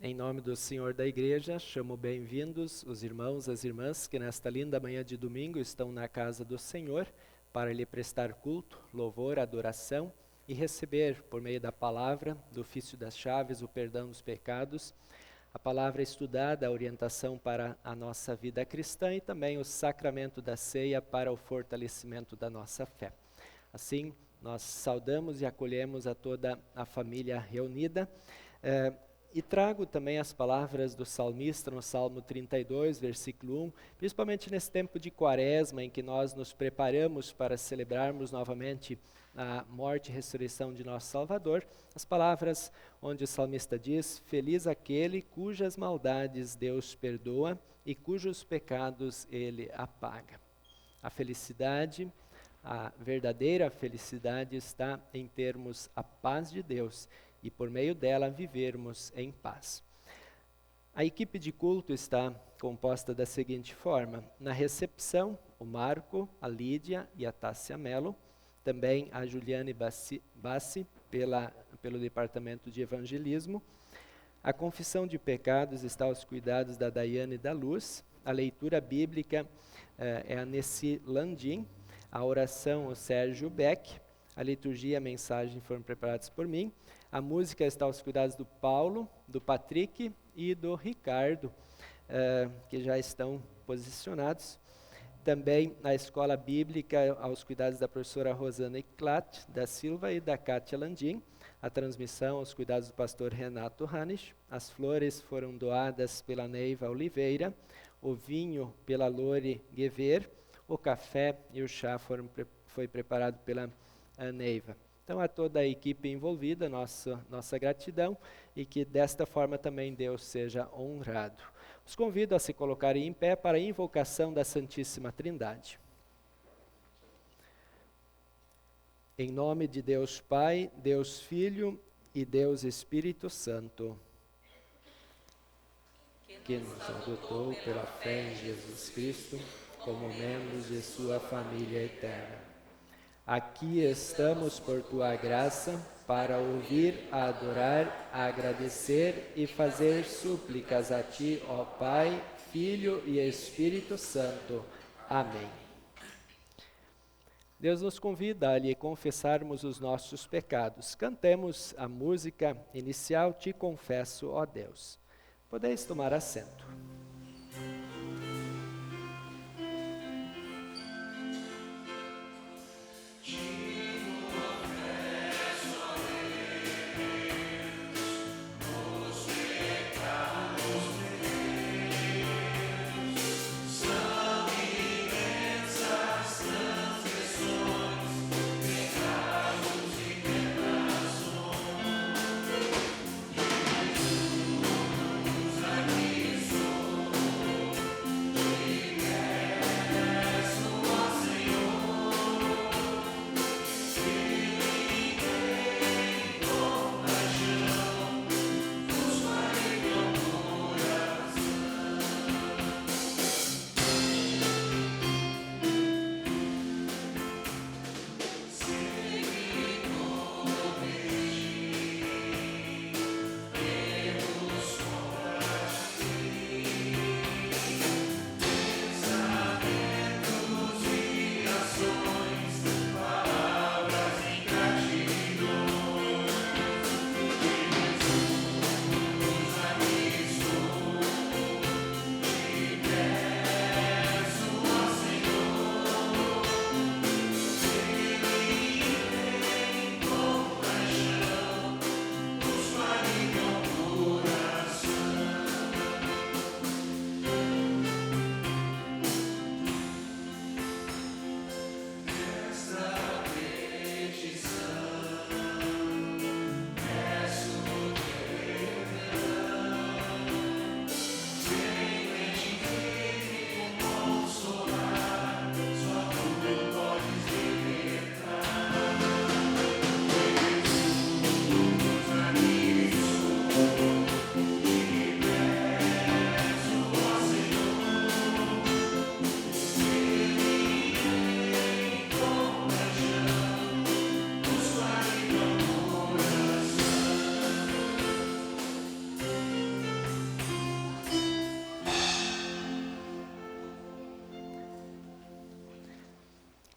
Em nome do Senhor da Igreja, chamo bem-vindos os irmãos, as irmãs que nesta linda manhã de domingo estão na casa do Senhor para lhe prestar culto, louvor, adoração e receber, por meio da palavra, do ofício das chaves, o perdão dos pecados, a palavra estudada, a orientação para a nossa vida cristã e também o sacramento da ceia para o fortalecimento da nossa fé. Assim, nós saudamos e acolhemos a toda a família reunida. E trago também as palavras do salmista no Salmo 32, versículo 1, principalmente nesse tempo de quaresma em que nós nos preparamos para celebrarmos novamente a morte e ressurreição de nosso Salvador, as palavras onde o salmista diz: Feliz aquele cujas maldades Deus perdoa e cujos pecados Ele apaga. A felicidade, a verdadeira felicidade está em termos a paz de Deus e por meio dela vivermos em paz. A equipe de culto está composta da seguinte forma: na recepção, o Marco, a Lídia e a Tássia Mello, também a Juliane Bassi pelo Departamento de Evangelismo. A confissão de pecados está aos cuidados da Daiane da Luz, a leitura bíblica é a Nessi Landim, a oração o Sérgio Beck, a liturgia e a mensagem foram preparados por mim. A música está aos cuidados do Paulo, do Patrick e do Ricardo, que já estão posicionados. Também a escola bíblica aos cuidados da professora Rosana Eclat da Silva e da Kátia Landim. A transmissão aos cuidados do pastor Renato Hanisch. As flores foram doadas pela Neiva Oliveira, o vinho pela Lore Guever, o café e o chá foi preparado pela Neiva. Então, a toda a equipe envolvida, nossa gratidão e que desta forma também Deus seja honrado. Os convido a se colocarem em pé para a invocação da Santíssima Trindade. Em nome de Deus Pai, Deus Filho e Deus Espírito Santo, que nos adotou pela fé em Jesus Cristo como membros de sua família eterna. Aqui estamos por tua graça para ouvir, adorar, agradecer e fazer súplicas a ti, ó Pai, Filho e Espírito Santo. Amém. Deus nos convida a lhe confessarmos os nossos pecados. Cantemos a música inicial, Te Confesso, ó Deus. Podeis tomar assento.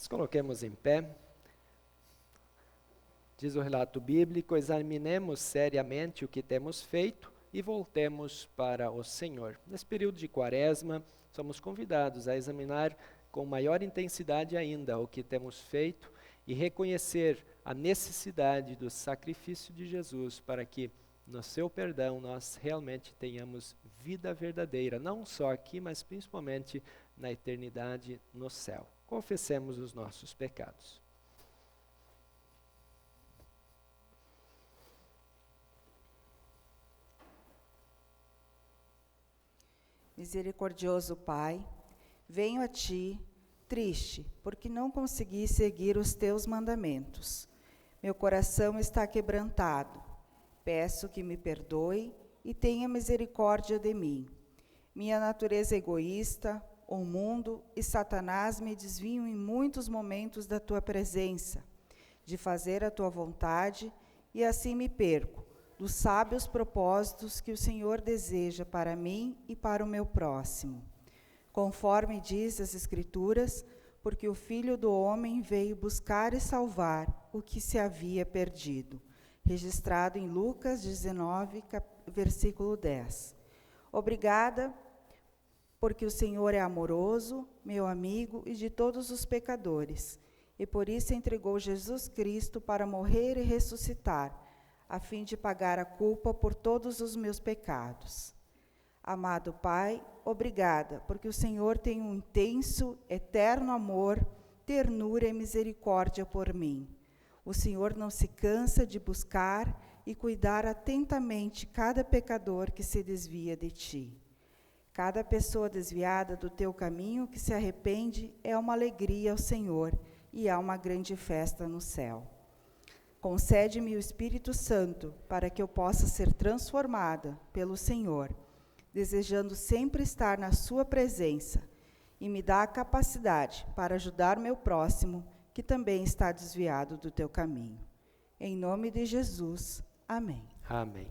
Nos coloquemos em pé. Diz o relato bíblico: examinemos seriamente o que temos feito e voltemos para o Senhor. Nesse período de Quaresma, somos convidados a examinar com maior intensidade ainda o que temos feito e reconhecer a necessidade do sacrifício de Jesus para que, no seu perdão, nós realmente tenhamos vida verdadeira, não só aqui, mas principalmente na eternidade no céu. Confessemos os nossos pecados. Misericordioso Pai, venho a Ti, triste, porque não consegui seguir os Teus mandamentos. Meu coração está quebrantado. Peço que me perdoe e tenha misericórdia de mim. Minha natureza egoísta, o mundo e Satanás me desviam em muitos momentos da Tua presença, de fazer a Tua vontade, e assim me perco dos sábios propósitos que o Senhor deseja para mim e para o meu próximo. Conforme diz as Escrituras, porque o Filho do Homem veio buscar e salvar o que se havia perdido. Registrado em Lucas 19, versículo 10. Obrigada, porque o Senhor é amoroso, meu amigo e de todos os pecadores, e por isso entregou Jesus Cristo para morrer e ressuscitar, a fim de pagar a culpa por todos os meus pecados. Amado Pai, obrigada, porque o Senhor tem um intenso, eterno amor, ternura e misericórdia por mim. O Senhor não se cansa de buscar e cuidar atentamente cada pecador que se desvia de Ti. Cada pessoa desviada do Teu caminho que se arrepende é uma alegria ao Senhor e há uma grande festa no céu. Concede-me o Espírito Santo para que eu possa ser transformada pelo Senhor, desejando sempre estar na sua presença, e me dá a capacidade para ajudar meu próximo, que também está desviado do teu caminho. Em nome de Jesus, amém. Amém.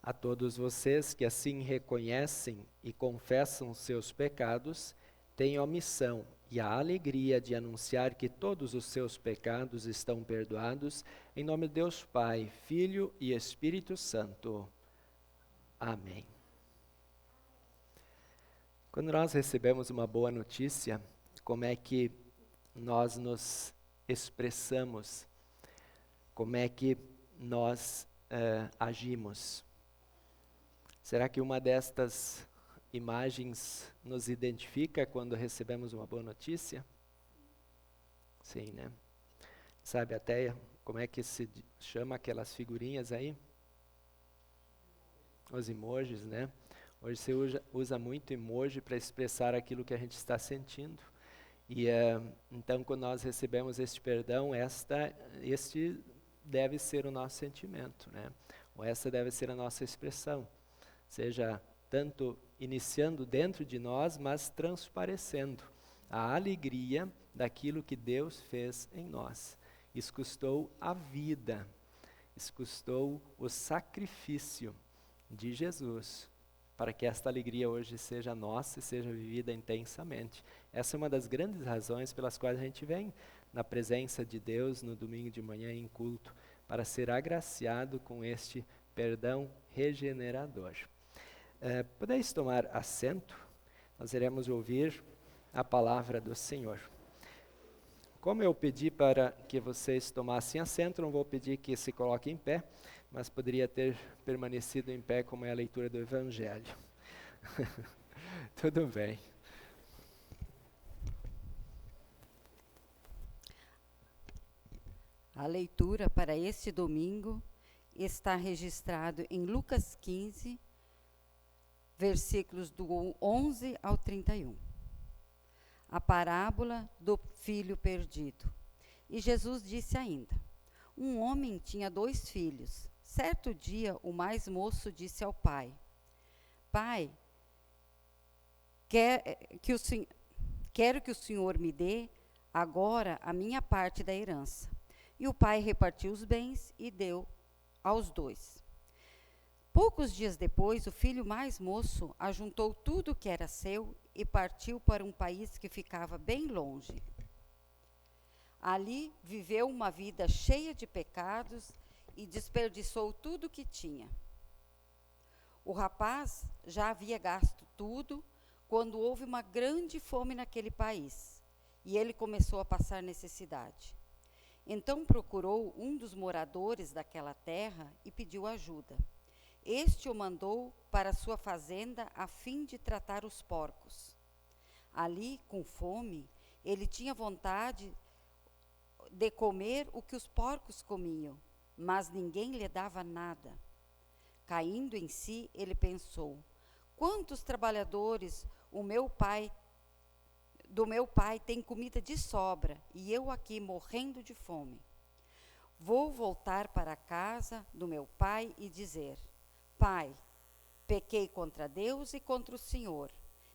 A todos vocês que assim reconhecem e confessam seus pecados, tenho a missão e a alegria de anunciar que todos os seus pecados estão perdoados, em nome de Deus Pai, Filho e Espírito Santo. Amém. Quando nós recebemos uma boa notícia, como é que nós nos expressamos? Como é que nós agimos? Será que uma destas imagens nos identifica quando recebemos uma boa notícia? Sim, né? Sabe até como é que se chama aquelas figurinhas aí? Os emojis, né? Hoje se usa muito emoji para expressar aquilo que a gente está sentindo. E então, quando nós recebemos este perdão, este deve ser o nosso sentimento, né? Ou essa deve ser a nossa expressão. Seja tanto iniciando dentro de nós, mas transparecendo a alegria daquilo que Deus fez em nós. Isso custou a vida, isso custou o sacrifício de Jesus, para que esta alegria hoje seja nossa e seja vivida intensamente. Essa é uma das grandes razões pelas quais a gente vem na presença de Deus no domingo de manhã em culto, para ser agraciado com este perdão regenerador. Podeis tomar assento, nós iremos ouvir a palavra do Senhor. Como eu pedi para que vocês tomassem assento, não vou pedir que se coloquem em pé, mas poderia ter permanecido em pé como é a leitura do Evangelho. Tudo bem. A leitura para este domingo está registrado em Lucas 15, versículos do 11 ao 31. A parábola do filho perdido. E Jesus disse ainda: um homem tinha 2 filhos. Certo dia, o mais moço disse ao pai: Pai, quero que o Senhor me dê agora a minha parte da herança. E o pai repartiu os bens e deu aos 2. Poucos dias depois, o filho mais moço ajuntou tudo o que era seu e partiu para um país que ficava bem longe. Ali viveu uma vida cheia de pecados e desperdiçou tudo o que tinha. O rapaz já havia gasto tudo quando houve uma grande fome naquele país e ele começou a passar necessidade. Então procurou um dos moradores daquela terra e pediu ajuda. Este o mandou para sua fazenda a fim de tratar os porcos. Ali, com fome, ele tinha vontade de comer o que os porcos comiam, mas ninguém lhe dava nada. Caindo em si, ele pensou: quantos trabalhadores do meu pai têm comida de sobra e eu aqui morrendo de fome. Vou voltar para a casa do meu pai e dizer: Pai, pequei contra Deus e contra o Senhor,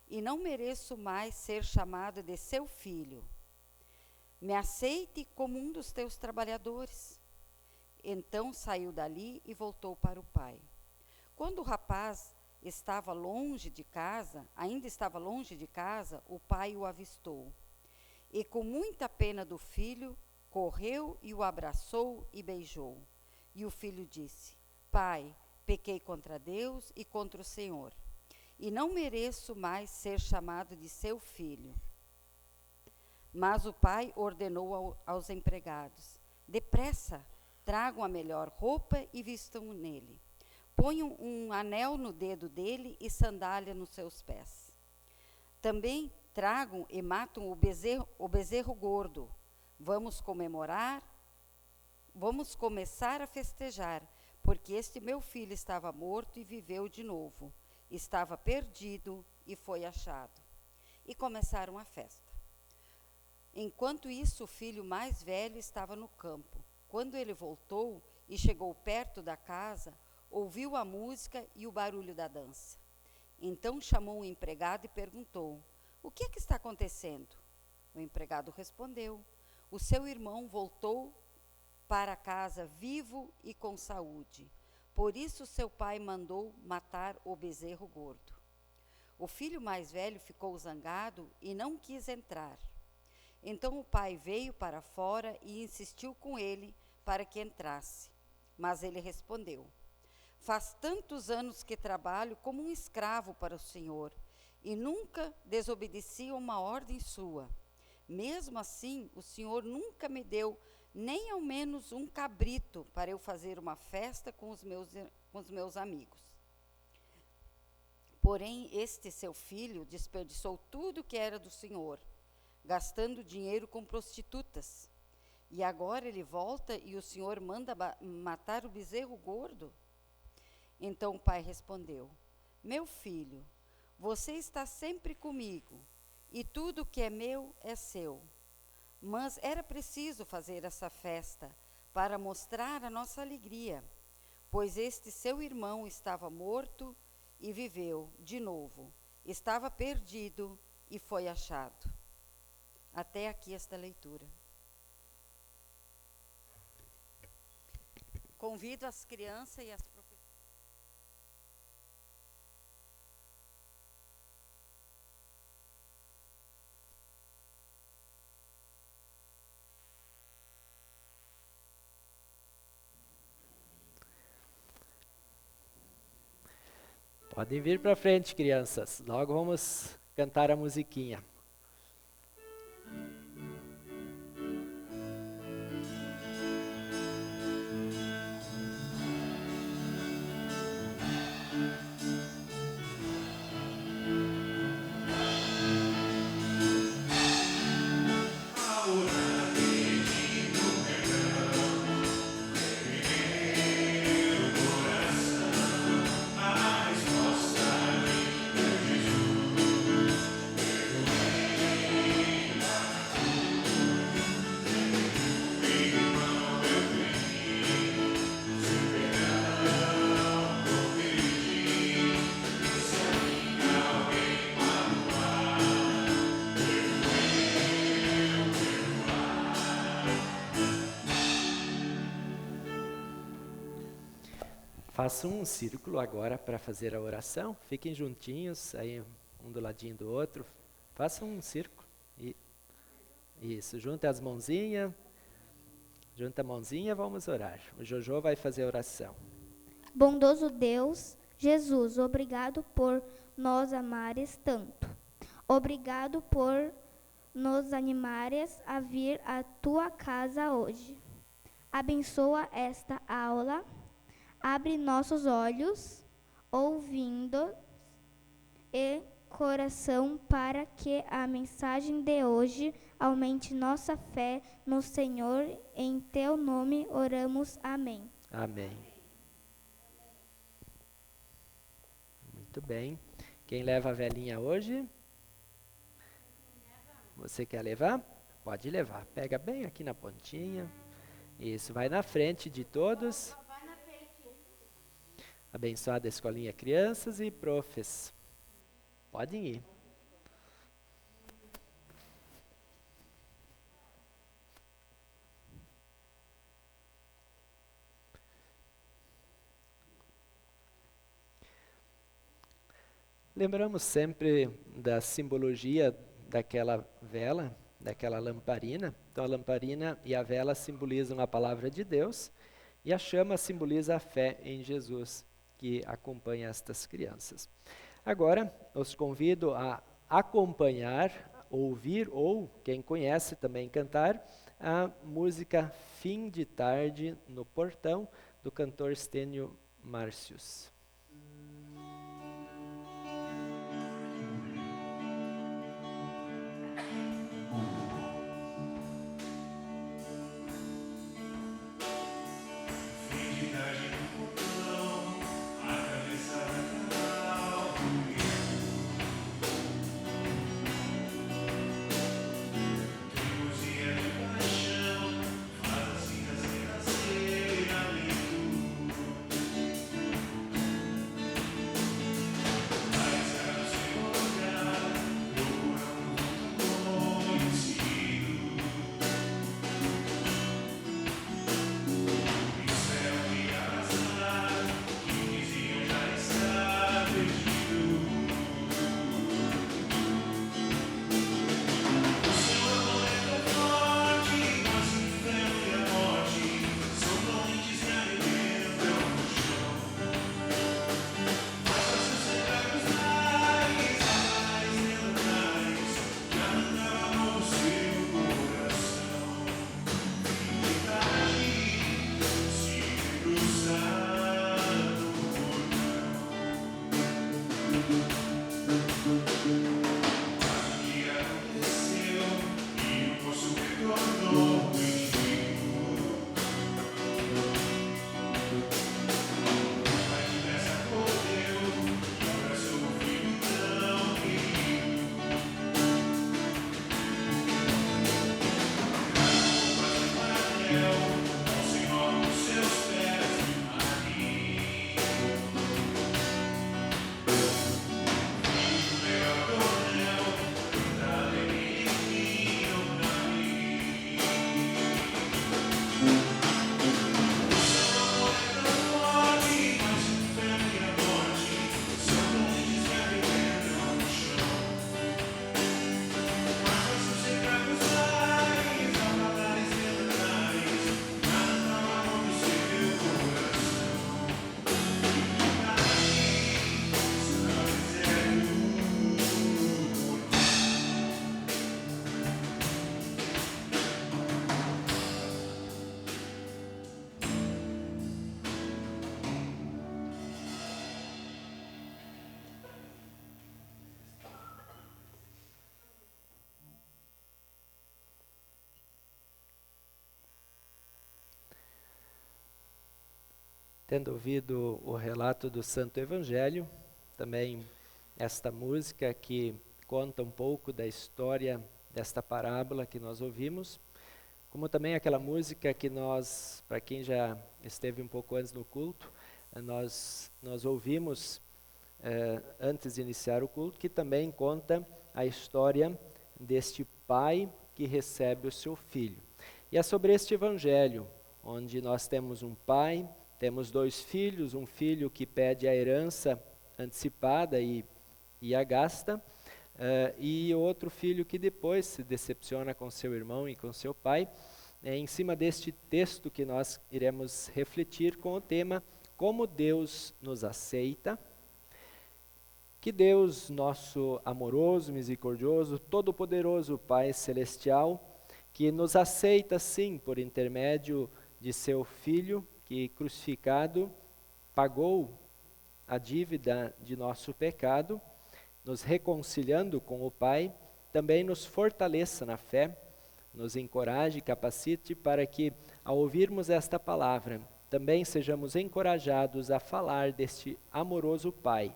e não mereço mais ser chamado de seu filho. Me aceite como um dos teus trabalhadores. Então saiu dali e voltou para o pai. Quando o rapaz ainda estava longe de casa, o pai o avistou. E com muita pena do filho, correu e o abraçou e beijou. E o filho disse: Pai, pequei contra Deus e contra o Senhor, e não mereço mais ser chamado de seu filho. Mas o pai ordenou aos empregados: depressa, tragam a melhor roupa e vistam nele. Ponham um anel no dedo dele e sandália nos seus pés. Também tragam e matam o bezerro gordo. Vamos começar a festejar, porque este meu filho estava morto e viveu de novo. Estava perdido e foi achado. E começaram a festa. Enquanto isso, o filho mais velho estava no campo. Quando ele voltou e chegou perto da casa, ouviu a música e o barulho da dança. Então chamou o empregado e perguntou: o que é que está acontecendo? O empregado respondeu: o seu irmão voltou para casa vivo e com saúde. Por isso seu pai mandou matar o bezerro gordo. O filho mais velho ficou zangado e não quis entrar. Então o pai veio para fora e insistiu com ele para que entrasse. Mas ele respondeu: faz tantos anos que trabalho como um escravo para o Senhor e nunca desobedeci a uma ordem sua. Mesmo assim, o Senhor nunca me deu nem ao menos um cabrito para eu fazer uma festa com os meus amigos. Porém, este seu filho desperdiçou tudo que era do Senhor, gastando dinheiro com prostitutas. E agora ele volta e o Senhor manda matar o bezerro gordo? Então o pai respondeu: meu filho, você está sempre comigo, e tudo que é meu é seu. Mas era preciso fazer essa festa para mostrar a nossa alegria, pois este seu irmão estava morto e viveu de novo, estava perdido e foi achado. Até aqui esta leitura. Convido as crianças e as professoras. Podem vir para frente, crianças. Logo vamos cantar a musiquinha. Façam um círculo agora para fazer a oração. Fiquem juntinhos, aí um do ladinho do outro. Façam um círculo. Isso, junta as mãozinhas. Junta a mãozinha, vamos orar. O Jojo vai fazer a oração. Bondoso Deus, Jesus, obrigado por nos amares tanto. Obrigado por nos animares a vir à tua casa hoje. Abençoa esta aula. Abre nossos olhos, ouvindo e coração para que a mensagem de hoje aumente nossa fé no Senhor. Em teu nome oramos. Amém. Amém. Muito bem. Quem leva a velhinha hoje? Você quer levar? Pode levar. Pega bem aqui na pontinha. Isso, vai na frente de todos. Abençoada escolinha crianças e profs. Podem ir. Lembramos sempre da simbologia daquela vela, daquela lamparina. Então a lamparina e a vela simbolizam a palavra de Deus e a chama simboliza a fé em Jesus que acompanha estas crianças. Agora, os convido a acompanhar, ouvir ou, quem conhece, também cantar a música Fim de Tarde no Portão, do cantor Stênio Márcios. Tendo ouvido o relato do Santo Evangelho, também esta música que conta um pouco da história desta parábola que nós ouvimos, como também aquela música que nós, para quem já esteve um pouco antes no culto, nós ouvimos antes de iniciar o culto, que também conta a história deste pai que recebe o seu filho. E é sobre este Evangelho, onde nós temos um pai temos 2 filhos, um filho que pede a herança antecipada e a gasta, e outro filho que depois se decepciona com seu irmão e com seu pai. Em cima deste texto que nós iremos refletir com o tema Como Deus nos aceita. Que Deus, nosso amoroso, misericordioso, todo-poderoso Pai Celestial, que nos aceita sim por intermédio de seu Filho, que crucificado pagou a dívida de nosso pecado, nos reconciliando com o Pai, também nos fortaleça na fé, nos encoraje e capacite para que, ao ouvirmos esta palavra, também sejamos encorajados a falar deste amoroso Pai,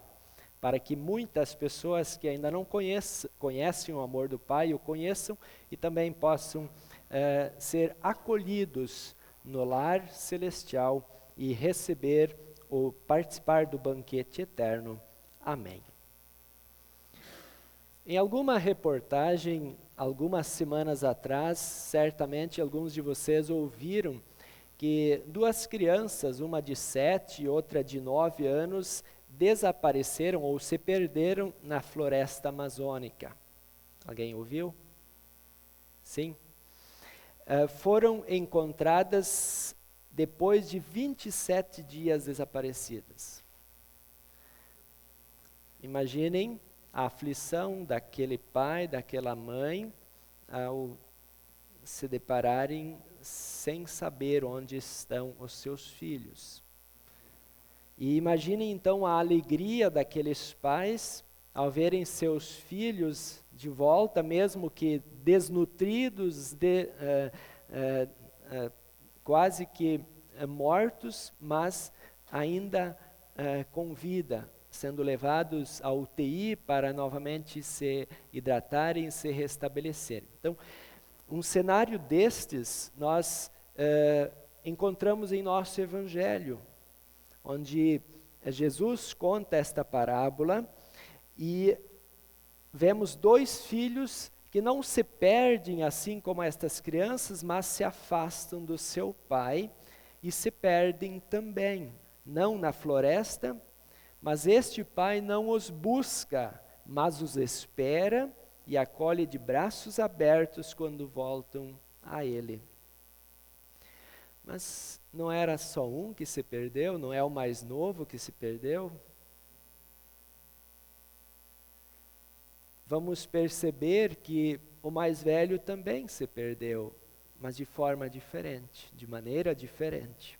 para que muitas pessoas que ainda não conhecem o amor do Pai o conheçam e também possam ser acolhidos no lar celestial e receber ou participar do banquete eterno. Amém. Em alguma reportagem, algumas semanas atrás, certamente alguns de vocês ouviram que 2 crianças, uma de 7 e outra de 9 anos, desapareceram ou se perderam na floresta amazônica. Alguém ouviu? Sim. Foram encontradas depois de 27 dias desaparecidas. Imaginem a aflição daquele pai, daquela mãe, ao se depararem sem saber onde estão os seus filhos. E imaginem então a alegria daqueles pais ao verem seus filhos de volta, mesmo que desnutridos, quase que mortos, mas ainda com vida, sendo levados à UTI para novamente se hidratarem e se restabelecerem. Então, um cenário destes nós encontramos em nosso Evangelho, onde Jesus conta esta parábola e vemos 2 filhos que não se perdem assim como estas crianças, mas se afastam do seu pai e se perdem também, não na floresta, mas este pai não os busca, mas os espera e acolhe de braços abertos quando voltam a ele. Mas não era só um que se perdeu, não é o mais novo que se perdeu? Vamos perceber que o mais velho também se perdeu, mas de forma diferente, de maneira diferente.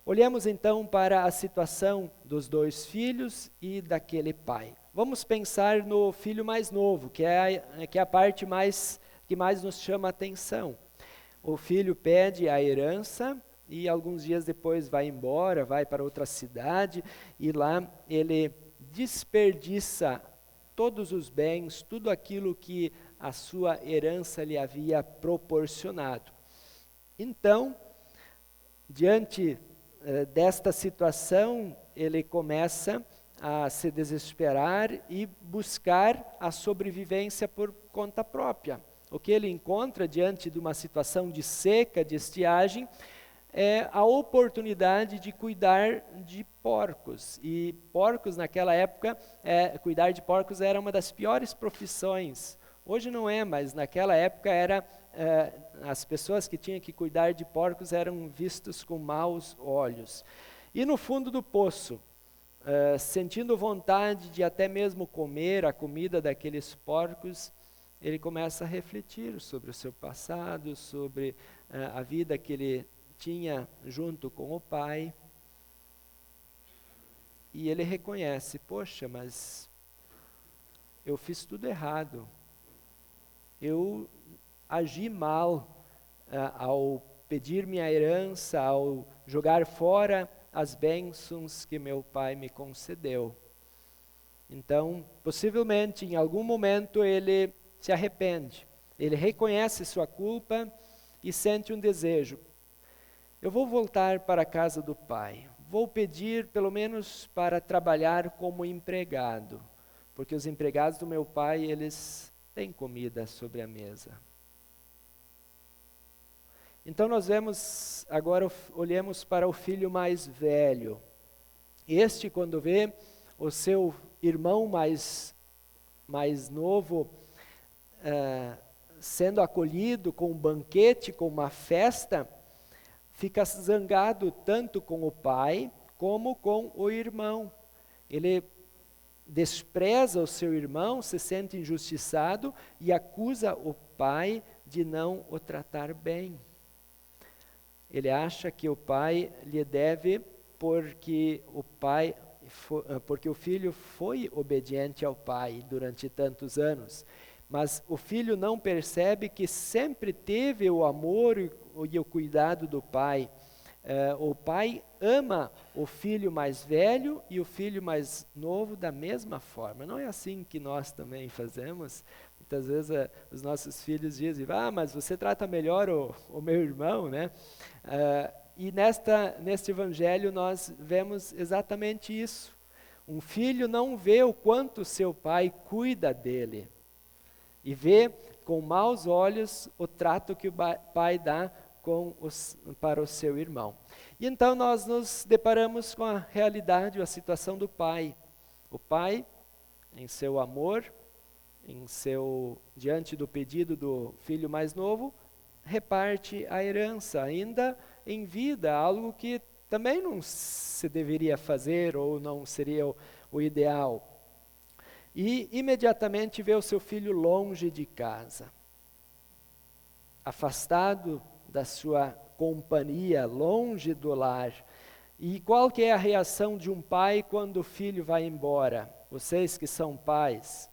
Olhemos então para a situação dos 2 filhos e daquele pai. Vamos pensar no filho mais novo, que é a parte que mais nos chama a atenção. O filho pede a herança e alguns dias depois vai embora, vai para outra cidade e lá ele desperdiça todos os bens, tudo aquilo que a sua herança lhe havia proporcionado. Então, diante desta situação, ele começa a se desesperar e buscar a sobrevivência por conta própria. O que ele encontra diante de uma situação de seca, de estiagem, é a oportunidade de cuidar de porcos. E porcos naquela época, cuidar de porcos era uma das piores profissões. Hoje não é, mas naquela época as pessoas que tinham que cuidar de porcos eram vistos com maus olhos. E no fundo do poço, sentindo vontade de até mesmo comer a comida daqueles porcos, ele começa a refletir sobre o seu passado, sobre a vida que ele tinha junto com o pai. E ele reconhece, poxa, mas eu fiz tudo errado. Eu agi mal ao pedir minha herança, ao jogar fora as bênçãos que meu pai me concedeu. Então, possivelmente, em algum momento, ele se arrepende. Ele reconhece sua culpa e sente um desejo. Eu vou voltar para a casa do pai. Vou pedir, pelo menos, para trabalhar como empregado. Porque os empregados do meu pai, eles têm comida sobre a mesa. Então nós vemos, agora olhemos para o filho mais velho. Este, quando vê o seu irmão mais novo sendo acolhido com um banquete, com uma festa, fica zangado tanto com o pai como com o irmão. Ele despreza o seu irmão, se sente injustiçado e acusa o pai de não o tratar bem. Ele acha que o pai lhe deve porque o filho foi obediente ao pai durante tantos anos. Mas o filho não percebe que sempre teve o amor e o cuidado do pai. O pai ama o filho mais velho e o filho mais novo da mesma forma. Não é assim que nós também fazemos? Muitas vezes os nossos filhos dizem, mas você trata melhor o meu irmão, né? E neste evangelho nós vemos exatamente isso. Um filho não vê o quanto seu pai cuida dele e vê com maus olhos o trato que o pai dá para o seu irmão. E então nós nos deparamos com a realidade, a situação do pai. O pai, em seu amor, diante do pedido do filho mais novo, reparte a herança, ainda em vida, algo que também não se deveria fazer ou não seria o ideal. E imediatamente vê o seu filho longe de casa, afastado da sua companhia, longe do lar. E qual que é a reação de um pai quando o filho vai embora? Vocês que são pais,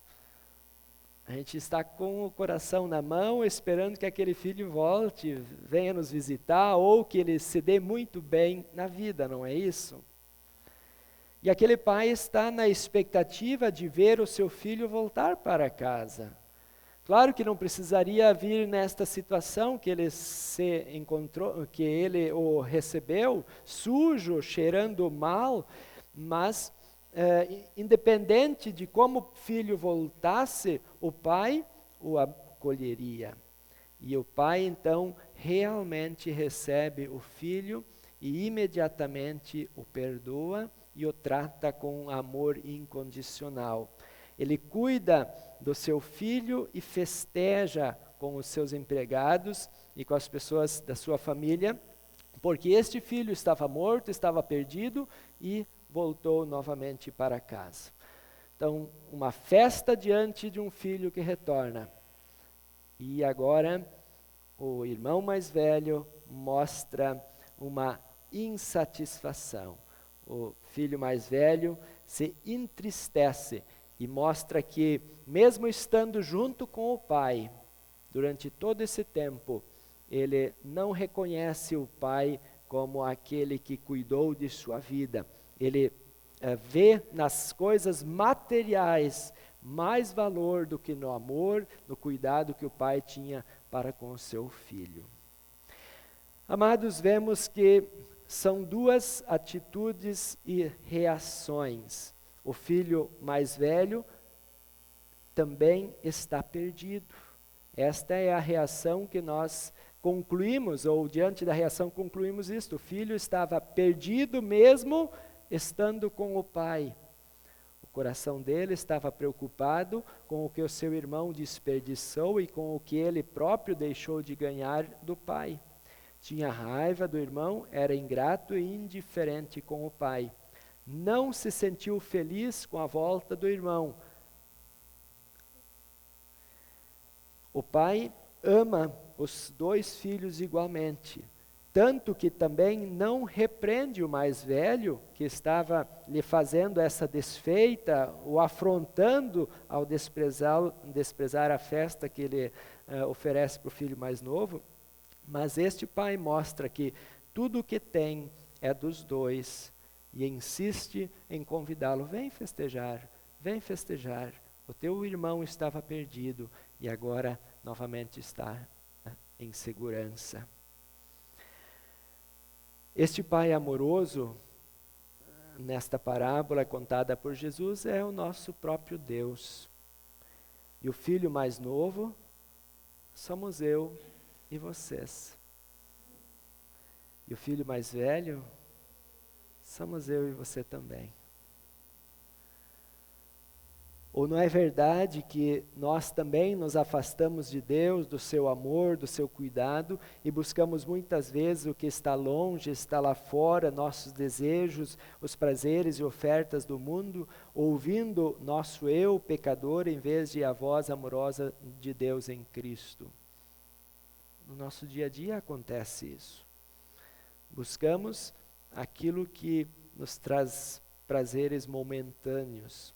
a gente está com o coração na mão, esperando que aquele filho volte, venha nos visitar, ou que ele se dê muito bem na vida, não é isso? E aquele pai está na expectativa de ver o seu filho voltar para casa. Claro que não precisaria vir nesta situação que ele se encontrou, que ele o recebeu, sujo, cheirando mal, mas independente de como o filho voltasse, o pai o acolheria. E o pai então realmente recebe o filho e imediatamente o perdoa e o trata com amor incondicional. Ele cuida do seu filho e festeja com os seus empregados e com as pessoas da sua família, porque este filho estava morto, estava perdido e voltou novamente para casa. Então, uma festa diante de um filho que retorna. E agora, o irmão mais velho mostra uma insatisfação. O filho mais velho se entristece e mostra que, mesmo estando junto com o pai, durante todo esse tempo, ele não reconhece o pai como aquele que cuidou de sua vida. Ele vê nas coisas materiais mais valor do que no amor, no cuidado que o pai tinha para com o seu filho. Amados, vemos que são duas atitudes e reações. O filho mais velho também está perdido. Esta é a reação que nós concluímos, ou diante da reação concluímos isto. O filho estava perdido mesmo estando com o pai. O coração dele estava preocupado com o que o seu irmão desperdiçou e com o que ele próprio deixou de ganhar do pai. Tinha raiva do irmão, era ingrato e indiferente com o pai. Não se sentiu feliz com a volta do irmão. O pai ama os dois filhos igualmente, tanto que também não repreende o mais velho, que estava lhe fazendo essa desfeita, o afrontando ao desprezar a festa que ele oferece para o filho mais novo. Mas este pai mostra que tudo o que tem é dos dois e insiste em convidá-lo, vem festejar, o teu irmão estava perdido e agora novamente está em segurança. Este pai amoroso, nesta parábola contada por Jesus, é o nosso próprio Deus. E o filho mais novo somos eu e vocês. E o filho mais velho somos eu e você também. Ou não é verdade que nós também nos afastamos de Deus, do seu amor, do seu cuidado, e buscamos muitas vezes o que está longe, está lá fora, nossos desejos, os prazeres e ofertas do mundo, ouvindo nosso eu, pecador, em vez de a voz amorosa de Deus em Cristo? No nosso dia a dia acontece isso. Buscamos aquilo que nos traz prazeres momentâneos.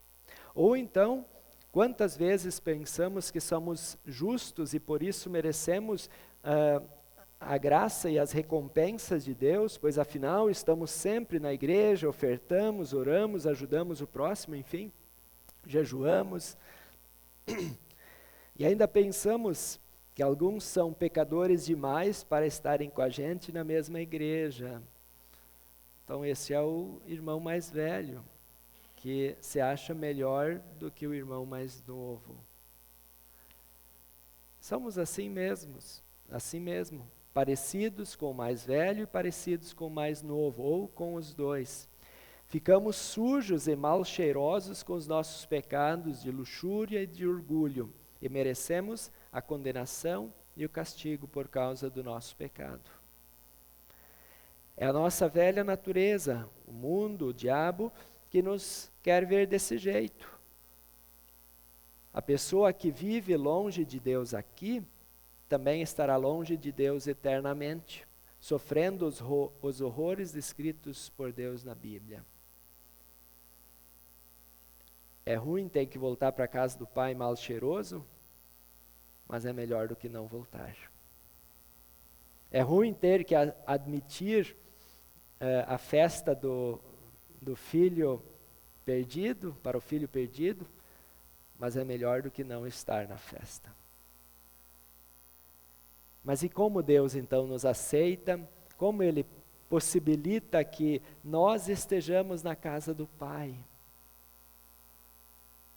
Ou então, quantas vezes pensamos que somos justos e por isso merecemos a graça e as recompensas de Deus, pois afinal estamos sempre na igreja, ofertamos, oramos, ajudamos o próximo, enfim, jejuamos. E ainda pensamos que alguns são pecadores demais para estarem com a gente na mesma igreja. Então esse é o irmão mais velho, que se acha melhor do que o irmão mais novo. Somos assim mesmo, parecidos com o mais velho e parecidos com o mais novo, ou com os dois. Ficamos sujos e mal cheirosos com os nossos pecados de luxúria e de orgulho, e merecemos a condenação e o castigo por causa do nosso pecado. É a nossa velha natureza, o mundo, o diabo, que nos quer ver desse jeito. A pessoa que vive longe de Deus aqui, também estará longe de Deus eternamente, sofrendo os horrores descritos por Deus na Bíblia. É ruim ter que voltar para a casa do pai mal cheiroso, mas é melhor do que não voltar. É ruim ter que admitir a festa do filho perdido, para o filho perdido, mas é melhor do que não estar na festa. Mas e como Deus então nos aceita? Como Ele possibilita que nós estejamos na casa do Pai?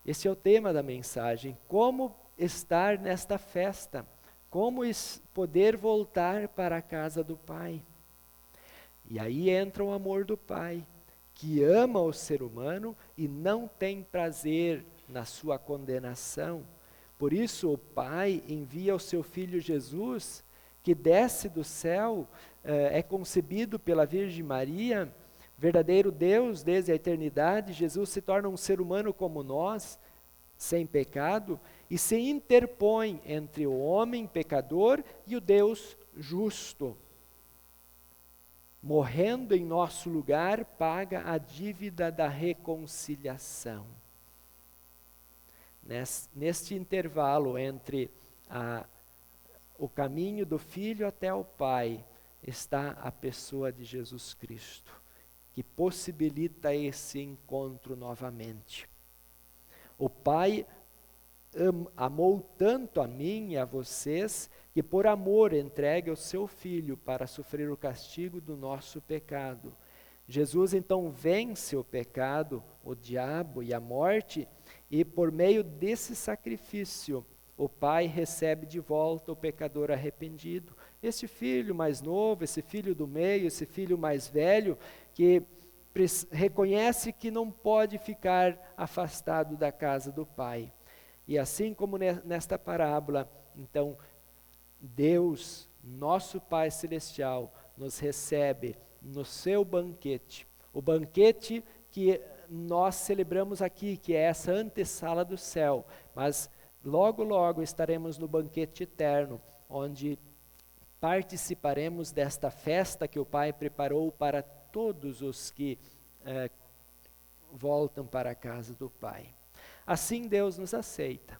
Esse é o tema da mensagem. Como estar nesta festa? Como poder voltar para a casa do Pai? E aí entra o amor do Pai, que ama o ser humano e não tem prazer na sua condenação. Por isso o Pai envia o seu Filho Jesus, que desce do céu, é concebido pela Virgem Maria, verdadeiro Deus desde a eternidade. Jesus se torna um ser humano como nós, sem pecado, e se interpõe entre o homem pecador e o Deus justo. Morrendo em nosso lugar, paga a dívida da reconciliação. Neste intervalo entre o caminho do Filho até o Pai, está a pessoa de Jesus Cristo, que possibilita esse encontro novamente. O Pai amou tanto a mim e a vocês, que por amor entrega o seu Filho para sofrer o castigo do nosso pecado. Jesus então vence o pecado, o diabo e a morte, e por meio desse sacrifício, o Pai recebe de volta o pecador arrependido. Esse filho mais novo, esse filho do meio, esse filho mais velho, que reconhece que não pode ficar afastado da casa do Pai. E assim como nesta parábola, então, Deus, nosso Pai Celestial, nos recebe no seu banquete. O banquete que nós celebramos aqui, que é essa antessala do céu. Mas logo, logo estaremos no banquete eterno, onde participaremos desta festa que o Pai preparou para todos os que voltam para a casa do Pai. Assim Deus nos aceita.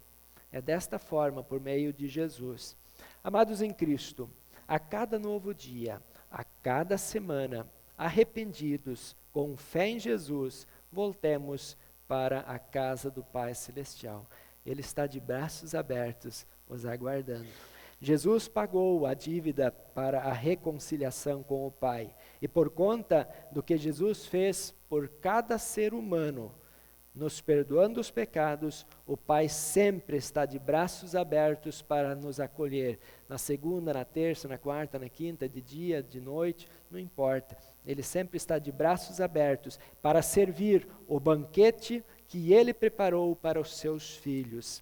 É desta forma, por meio de Jesus. Amados em Cristo, a cada novo dia, a cada semana, arrependidos, com fé em Jesus, voltemos para a casa do Pai Celestial. Ele está de braços abertos, os aguardando. Jesus pagou a dívida para a reconciliação com o Pai. E por conta do que Jesus fez por cada ser humano, nos perdoando os pecados, o Pai sempre está de braços abertos para nos acolher. Na segunda, na terça, na quarta, na quinta, de dia, de noite, não importa. Ele sempre está de braços abertos para servir o banquete que Ele preparou para os seus filhos.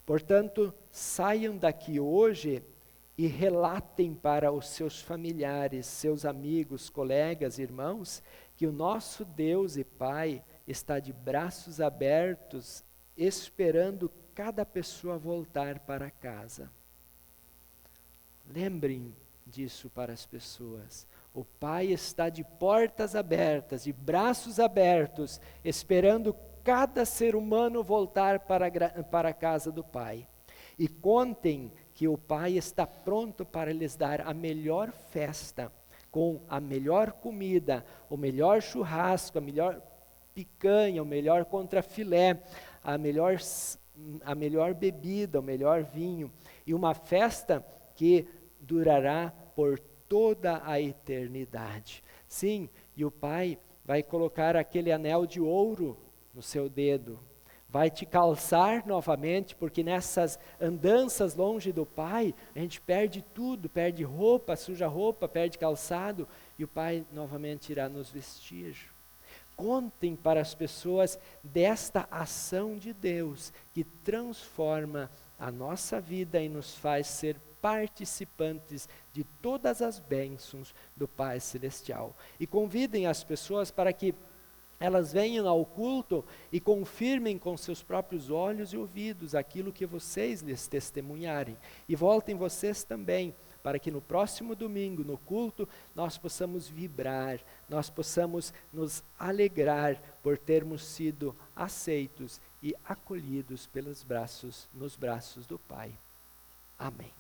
Portanto, saiam daqui hoje e relatem para os seus familiares, seus amigos, colegas, irmãos, que o nosso Deus e Pai está de braços abertos, esperando cada pessoa voltar para casa. Lembrem disso para as pessoas. O Pai está de portas abertas, de braços abertos, esperando cada ser humano voltar para a casa do Pai. E contem que o Pai está pronto para lhes dar a melhor festa, com a melhor comida, o melhor churrasco, a melhor picanha, o melhor contrafilé, a melhor bebida, o melhor vinho, e uma festa que durará por toda a eternidade. Sim, e o Pai vai colocar aquele anel de ouro no seu dedo, vai te calçar novamente, porque nessas andanças longe do Pai, a gente perde tudo, perde roupa, suja roupa, perde calçado, e o Pai novamente irá nos vestir. Contem para as pessoas desta ação de Deus, que transforma a nossa vida e nos faz ser participantes de todas as bênçãos do Pai Celestial. E convidem as pessoas para que elas venham ao culto e confirmem com seus próprios olhos e ouvidos aquilo que vocês lhes testemunharem. E voltem vocês também, para que no próximo domingo, no culto, nós possamos vibrar, nós possamos nos alegrar por termos sido aceitos e acolhidos nos braços do Pai. Amém.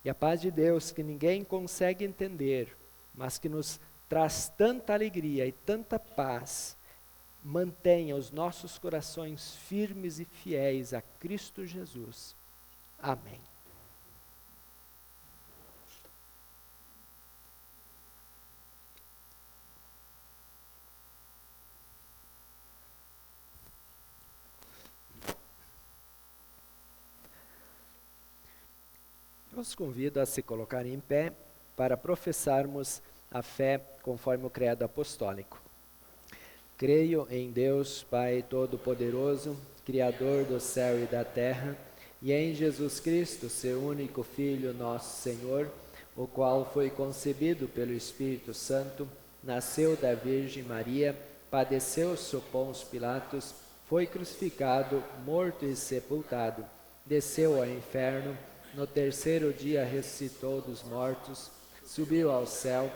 E a paz de Deus, que ninguém consegue entender, mas que nos traz tanta alegria e tanta paz, mantenha os nossos corações firmes e fiéis a Cristo Jesus. Amém. Eu os convido a se colocarem em pé para professarmos a fé conforme o credo apostólico. Creio em Deus, Pai Todo-Poderoso, Criador do céu e da terra, e em Jesus Cristo, seu único Filho, nosso Senhor, o qual foi concebido pelo Espírito Santo, nasceu da Virgem Maria, padeceu sob Pôncio Pilatos, foi crucificado, morto e sepultado, desceu ao inferno, no terceiro dia ressuscitou dos mortos, subiu ao céu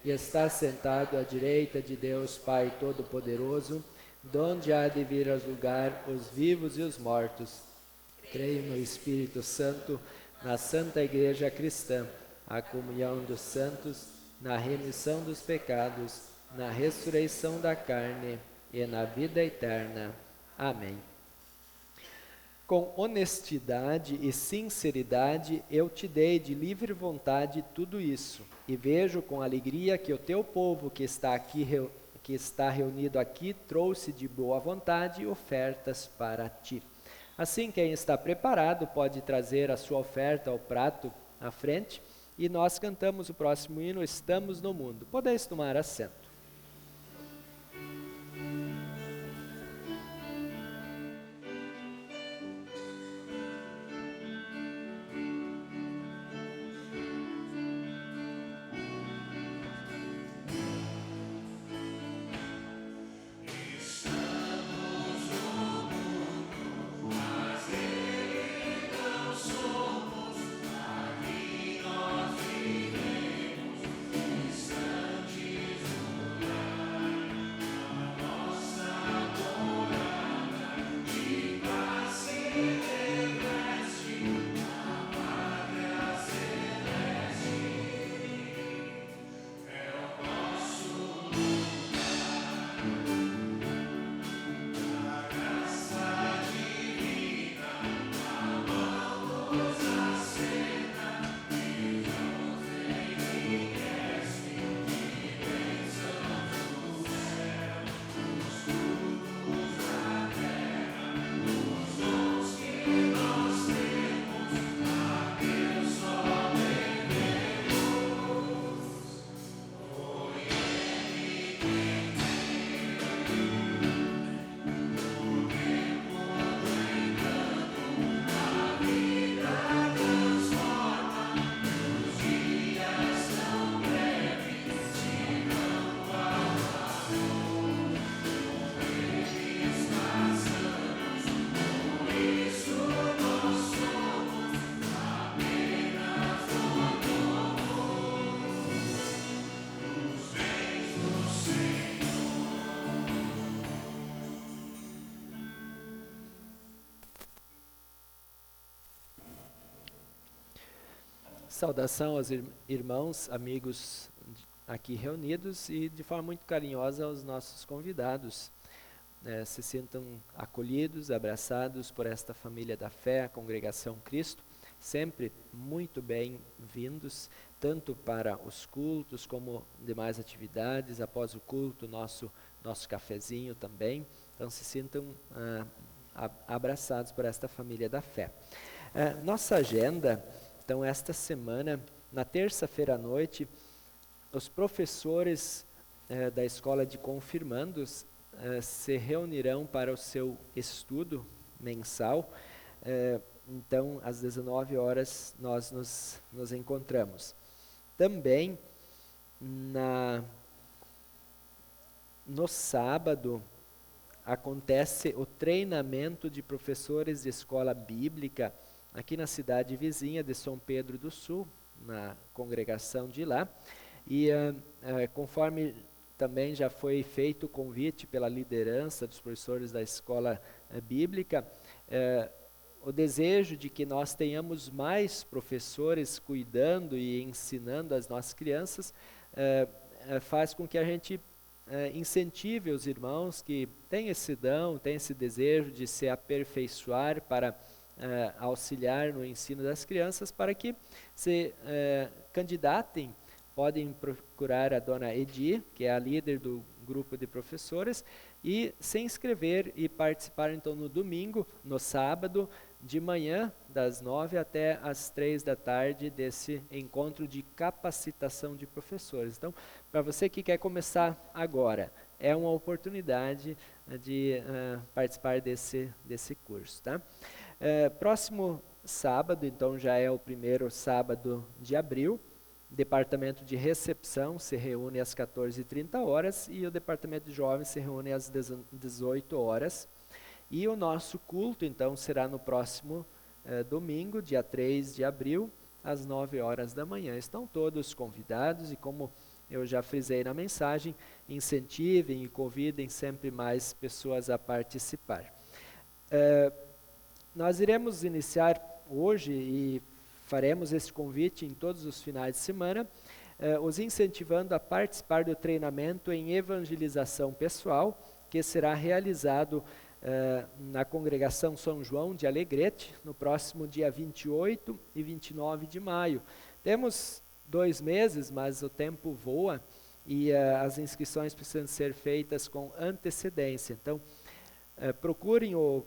e está sentado à direita de Deus Pai Todo-Poderoso, donde há de vir a julgar os vivos e os mortos. Creio no Espírito Santo, na Santa Igreja Cristã, a comunhão dos santos, na remissão dos pecados, na ressurreição da carne e na vida eterna. Amém. Com honestidade e sinceridade eu te dei de livre vontade tudo isso, e vejo com alegria que o teu povo que está reunido aqui trouxe de boa vontade ofertas para ti. Assim, quem está preparado pode trazer a sua oferta ao prato à frente, e nós cantamos o próximo hino, Estamos no Mundo. Podeis tomar assento. Saudação aos irmãos, amigos aqui reunidos e de forma muito carinhosa aos nossos convidados. Se sintam acolhidos, abraçados por esta família da fé, a Congregação Cristo, sempre muito bem-vindos, tanto para os cultos como demais atividades, após o culto, nosso cafezinho também. Então se sintam abraçados por esta família da fé. Nossa agenda, então esta semana, na terça-feira à noite, os professores da Escola de Confirmandos se reunirão para o seu estudo mensal. Então, às 19 horas, nós nos encontramos. Também, no sábado, acontece o treinamento de professores de escola bíblica aqui na cidade vizinha de São Pedro do Sul, na congregação de lá. E conforme também já foi feito o convite pela liderança dos professores da escola bíblica, o desejo de que nós tenhamos mais professores cuidando e ensinando as nossas crianças faz com que a gente incentive os irmãos que têm esse dom, têm esse desejo de se aperfeiçoar para auxiliar no ensino das crianças, para que se candidatem. Podem procurar a dona Edi, que é a líder do grupo de professores, e se inscrever e participar então no domingo, no sábado, de manhã, das 9 até as 3 da tarde, desse encontro de capacitação de professores. Então, para você que quer começar agora, é uma oportunidade de participar desse curso. Tá? Próximo sábado, então já é o primeiro sábado de abril, o departamento de recepção se reúne às 14h30 e o departamento de jovens se reúne às 18 horas. E o nosso culto, então, será no próximo domingo, dia 3 de abril, às 9 horas da manhã. Estão todos convidados e, como eu já frisei na mensagem, incentivem e convidem sempre mais pessoas a participar. Nós iremos iniciar hoje e faremos esse convite em todos os finais de semana, os incentivando a participar do treinamento em evangelização pessoal, que será realizado na Congregação São João de Alegrete, no próximo dia 28 e 29 de maio. Temos 2 meses, mas o tempo voa e as inscrições precisam ser feitas com antecedência. Então, procurem o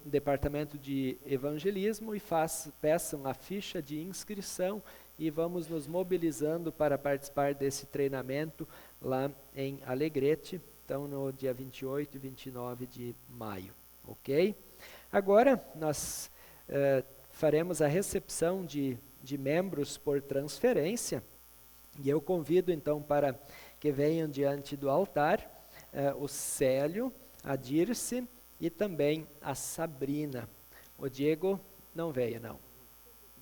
departamento de evangelismo e peçam a ficha de inscrição e vamos nos mobilizando para participar desse treinamento lá em Alegrete, então no dia 28 e 29 de maio, ok? Agora nós faremos a recepção de membros por transferência e eu convido então para que venham diante do altar o Célio, a Dirce e também a Sabrina. O Diego não veio, não?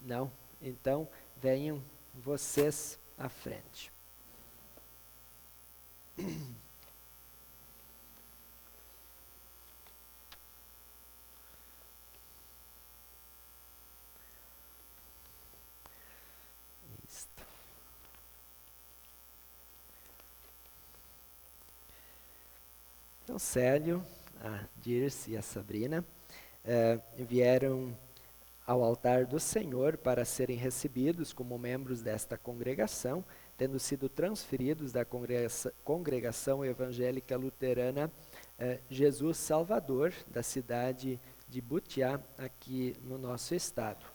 Não? Então, venham vocês à frente. Isto. Então, Célio, a Dirce e a Sabrina vieram ao altar do Senhor para serem recebidos como membros desta congregação, tendo sido transferidos da congregação evangélica luterana Jesus Salvador, da cidade de Butiá, aqui no nosso estado.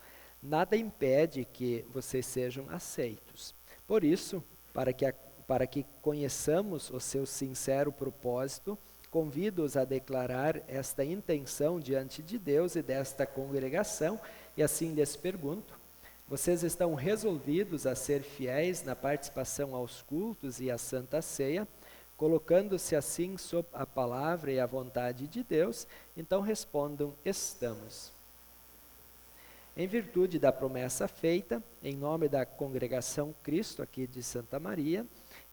Nada impede que vocês sejam aceitos. Por isso, para que conheçamos o seu sincero propósito, convido-os a declarar esta intenção diante de Deus e desta congregação, e assim lhes pergunto: vocês estão resolvidos a ser fiéis na participação aos cultos e à Santa Ceia, colocando-se assim sob a palavra e a vontade de Deus? Então respondam: estamos. Em virtude da promessa feita, em nome da Congregação Cristo aqui de Santa Maria,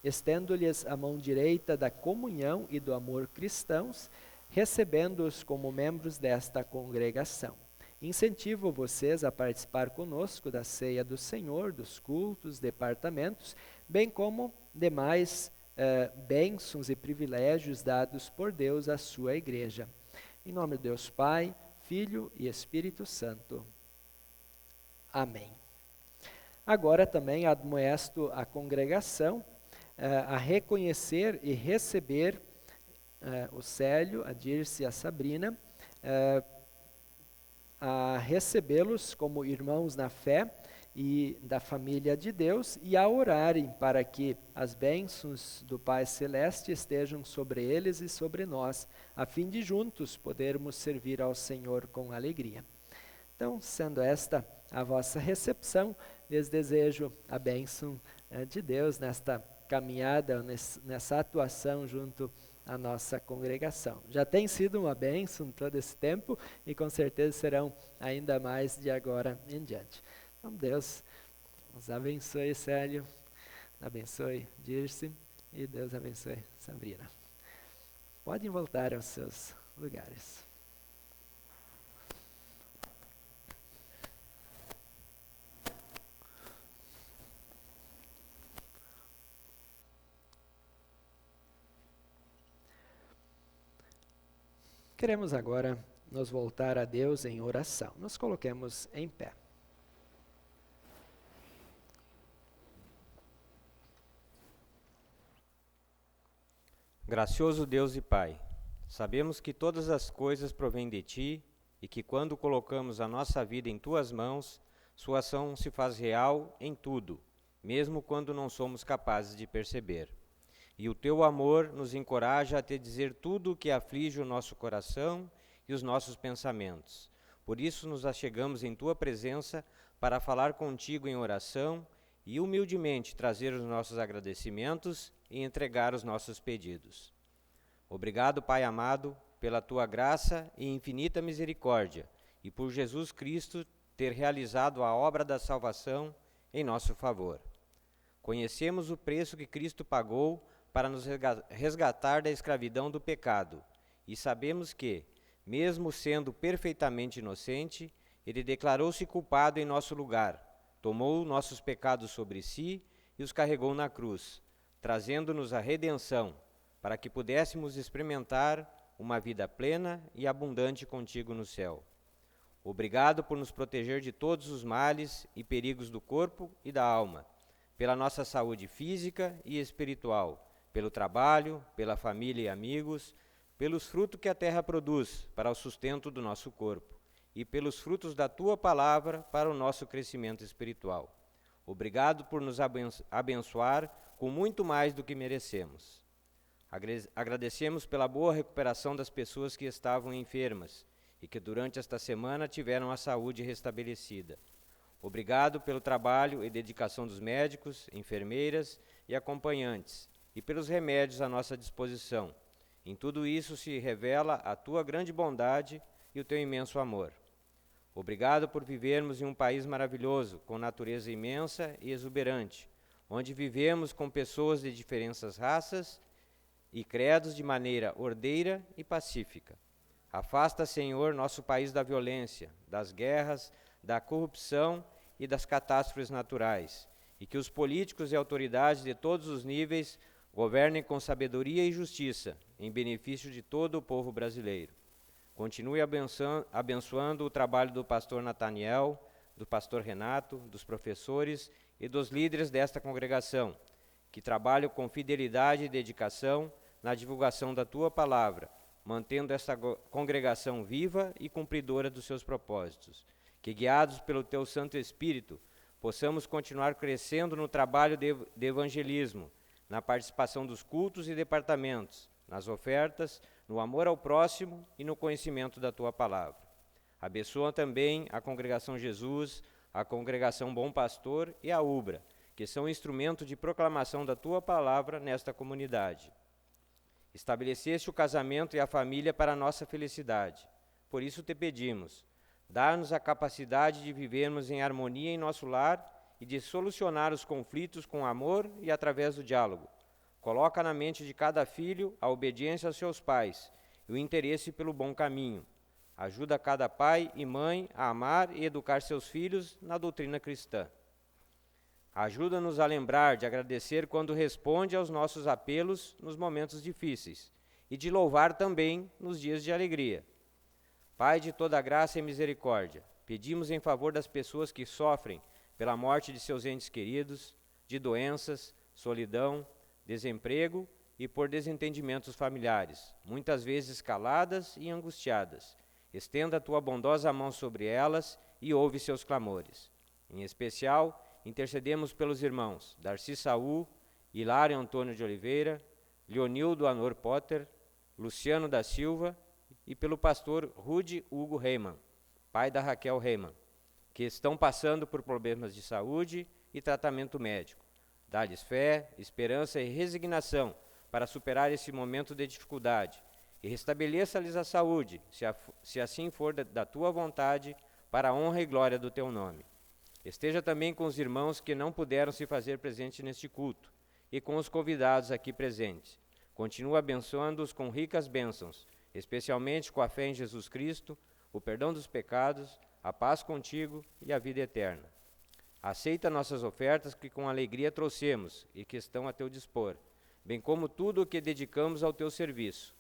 estendo-lhes a mão direita da comunhão e do amor cristãos, recebendo-os como membros desta congregação. Incentivo vocês a participar conosco da ceia do Senhor, dos cultos, departamentos, bem como demais bênçãos e privilégios dados por Deus à sua igreja. Em nome de Deus Pai, Filho e Espírito Santo. Amém. Agora também admoesto a congregação a reconhecer e receber o Célio, a Dirce e a Sabrina, a recebê-los como irmãos na fé e da família de Deus e a orarem para que as bênçãos do Pai Celeste estejam sobre eles e sobre nós, a fim de juntos podermos servir ao Senhor com alegria. Então, sendo esta a vossa recepção, lhes desejo a bênção de Deus nesta caminhada, nessa atuação junto à nossa congregação. Já tem sido uma bênção todo esse tempo e com certeza serão ainda mais de agora em diante. Então, Deus nos abençoe, Célio, abençoe, Dirce, e Deus abençoe, Sabrina. Podem voltar aos seus lugares. Queremos agora nos voltar a Deus em oração. Nos coloquemos em pé. Gracioso Deus e Pai, sabemos que todas as coisas provêm de Ti e que quando colocamos a nossa vida em Tuas mãos, Sua ação se faz real em tudo, mesmo quando não somos capazes de perceber. E o Teu amor nos encoraja a Te dizer tudo o que aflige o nosso coração e os nossos pensamentos. Por isso nos achegamos em Tua presença para falar contigo em oração e humildemente trazer os nossos agradecimentos e entregar os nossos pedidos. Obrigado, Pai amado, pela Tua graça e infinita misericórdia e por Jesus Cristo ter realizado a obra da salvação em nosso favor. Conhecemos o preço que Cristo pagou para nos resgatar da escravidão do pecado e sabemos que, mesmo sendo perfeitamente inocente, Ele declarou-se culpado em nosso lugar, tomou nossos pecados sobre si e os carregou na cruz, trazendo-nos a redenção, para que pudéssemos experimentar uma vida plena e abundante contigo no céu. Obrigado por nos proteger de todos os males e perigos do corpo e da alma, pela nossa saúde física e espiritual, pelo trabalho, pela família e amigos, pelos frutos que a terra produz para o sustento do nosso corpo e pelos frutos da Tua palavra para o nosso crescimento espiritual. Obrigado por nos abençoar com muito mais do que merecemos. Agradecemos pela boa recuperação das pessoas que estavam enfermas e que durante esta semana tiveram a saúde restabelecida. Obrigado pelo trabalho e dedicação dos médicos, enfermeiras e acompanhantes e pelos remédios à nossa disposição. Em tudo isso se revela a Tua grande bondade e o Teu imenso amor. Obrigado por vivermos em um país maravilhoso, com natureza imensa e exuberante, onde vivemos com pessoas de diferentes raças e credos de maneira ordeira e pacífica. Afasta, Senhor, nosso país da violência, das guerras, da corrupção e das catástrofes naturais, e que os políticos e autoridades de todos os níveis governem com sabedoria e justiça, em benefício de todo o povo brasileiro. Continue abençoando o trabalho do pastor Nataniel, do pastor Renato, dos professores e dos líderes desta congregação, que trabalham com fidelidade e dedicação na divulgação da Tua palavra, mantendo esta congregação viva e cumpridora dos seus propósitos. Que, guiados pelo Teu Santo Espírito, possamos continuar crescendo no trabalho de evangelismo, na participação dos cultos e departamentos, nas ofertas, no amor ao próximo e no conhecimento da Tua palavra. Abençoa também a Congregação Jesus, a Congregação Bom Pastor e a UBRA, que são instrumento de proclamação da Tua palavra nesta comunidade. Estabeleceste o casamento e a família para a nossa felicidade. Por isso te pedimos, dá-nos a capacidade de vivermos em harmonia em nosso lar e de solucionar os conflitos com amor e através do diálogo. Coloca na mente de cada filho a obediência aos seus pais e o interesse pelo bom caminho. Ajuda cada pai e mãe a amar e educar seus filhos na doutrina cristã. Ajuda-nos a lembrar de agradecer quando responde aos nossos apelos nos momentos difíceis e de louvar também nos dias de alegria. Pai de toda graça e misericórdia, pedimos em favor das pessoas que sofrem pela morte de seus entes queridos, de doenças, solidão, desemprego e por desentendimentos familiares, muitas vezes caladas e angustiadas. Estenda a tua bondosa mão sobre elas e ouve seus clamores. Em especial, intercedemos pelos irmãos Darcy Saul, Hilário Antônio de Oliveira, Leonildo Anor Potter, Luciano da Silva e pelo pastor Rude Hugo Reimann, pai da Raquel Reimann, que estão passando por problemas de saúde e tratamento médico. Dá-lhes fé, esperança e resignação para superar esse momento de dificuldade e restabeleça-lhes a saúde, se assim for da tua vontade, para a honra e glória do teu nome. Esteja também com os irmãos que não puderam se fazer presentes neste culto e com os convidados aqui presentes. Continua abençoando-os com ricas bênçãos, especialmente com a fé em Jesus Cristo, o perdão dos pecados, a paz contigo e a vida eterna. Aceita nossas ofertas que com alegria trouxemos e que estão a teu dispor, bem como tudo o que dedicamos ao teu serviço.